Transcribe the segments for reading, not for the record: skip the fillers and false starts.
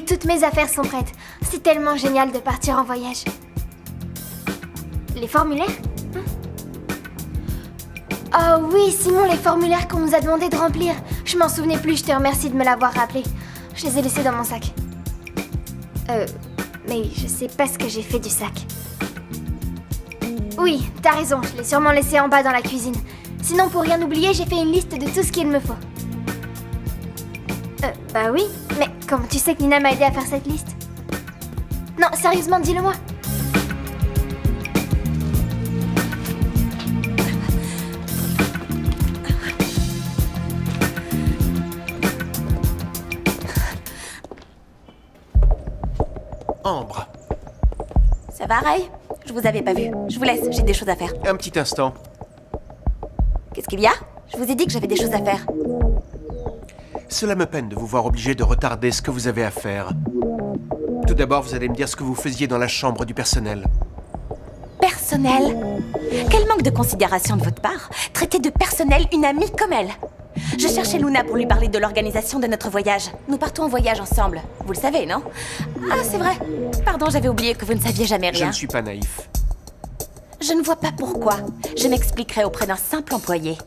Oui, toutes mes affaires sont prêtes. C'est tellement génial de partir en voyage. Les formulaires? Oh oui, Simon, les formulaires qu'on nous a demandé de remplir. Je m'en souvenais plus, je te remercie de me l'avoir rappelé. Je les ai laissés dans mon sac. Mais je sais pas ce que j'ai fait du sac. Oui, t'as raison, je l'ai sûrement laissé en bas dans la cuisine. Sinon, pour rien oublier, j'ai fait une liste de tout ce qu'il me faut. Bah oui, mais comment tu sais que Nina m'a aidé à faire cette liste? Non, sérieusement, dis-le-moi. Ambre, Ça va, Ray? Je vous avais pas vu. Je vous laisse, j'ai des choses à faire. un petit instant. Qu'est-ce qu'il y a? Je vous ai dit que j'avais des choses à faire. Cela me peine de vous voir obligé de retarder ce que vous avez à faire. Tout d'abord, vous allez me dire ce que vous faisiez dans la chambre du personnel. Personnel? Quel manque de considération de votre part. Traiter de personnel une amie comme elle. Je cherchais Luna pour lui parler de l'organisation de notre voyage. Nous partons en voyage ensemble. Vous le savez, non? Ah, c'est vrai. Pardon, j'avais oublié que vous ne saviez jamais Je rien. ne suis pas naïf. Je ne vois pas pourquoi. Je m'expliquerai auprès d'un simple employé.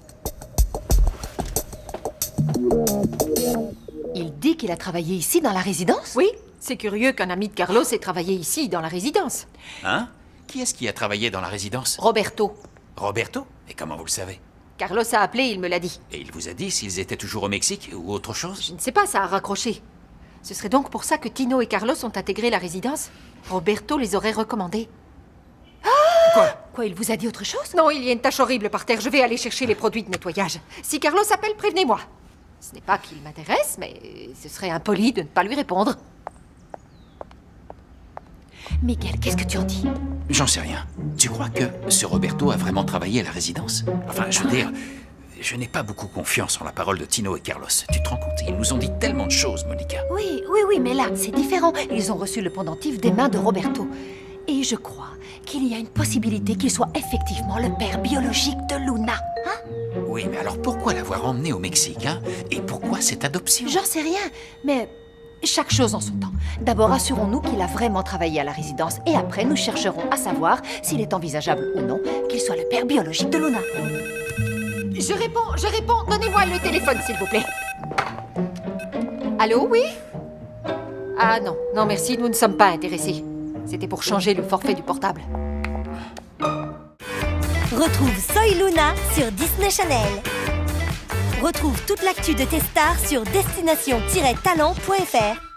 Il dit qu'il a travaillé ici dans la résidence? Oui, c'est curieux qu'un ami de Carlos ait travaillé ici, dans la résidence. Hein? Qui est-ce qui a travaillé dans la résidence? Roberto. Roberto? Et comment vous le savez? Carlos a appelé, il me l'a dit. Et il vous a dit s'ils étaient toujours au Mexique ou autre chose? Je ne sais pas, ça a raccroché. Ce serait donc pour ça que Tino et Carlos ont intégré la résidence? Roberto les aurait recommandés. Quoi, il vous a dit autre chose? Non, il y a une tache horrible par terre, je vais aller chercher les produits de nettoyage. Si Carlos appelle, prévenez-moi. Ce n'est pas qu'il m'intéresse, mais ce serait impoli de ne pas lui répondre. Miguel, qu'est-ce que tu en dis? J'en sais rien. Tu crois que ce Roberto a vraiment travaillé à la résidence? Enfin, je veux dire, je n'ai pas beaucoup confiance en la parole de Tino et Carlos. Tu te rends compte? Ils nous ont dit tellement de choses, Monica. Oui, mais là, c'est différent. Ils ont reçu le pendentif des mains de Roberto. Et je crois qu'il y a une possibilité qu'il soit effectivement le père biologique de Luna. Oui, mais alors pourquoi l'avoir emmené au Mexique, hein? Et pourquoi cette adoption? J'en sais rien, mais chaque chose en son temps. D'abord, assurons-nous qu'il a vraiment travaillé à la résidence. Et après, nous chercherons à savoir s'il est envisageable ou non qu'il soit le père biologique de Luna. Je réponds. Donnez-moi le téléphone, s'il vous plaît. Allô, oui? Ah non, merci, nous ne sommes pas intéressés. C'était pour changer le forfait du portable. Retrouve Soy Luna sur Disney Channel. Retrouve toute l'actu de tes stars sur destination-talent.fr.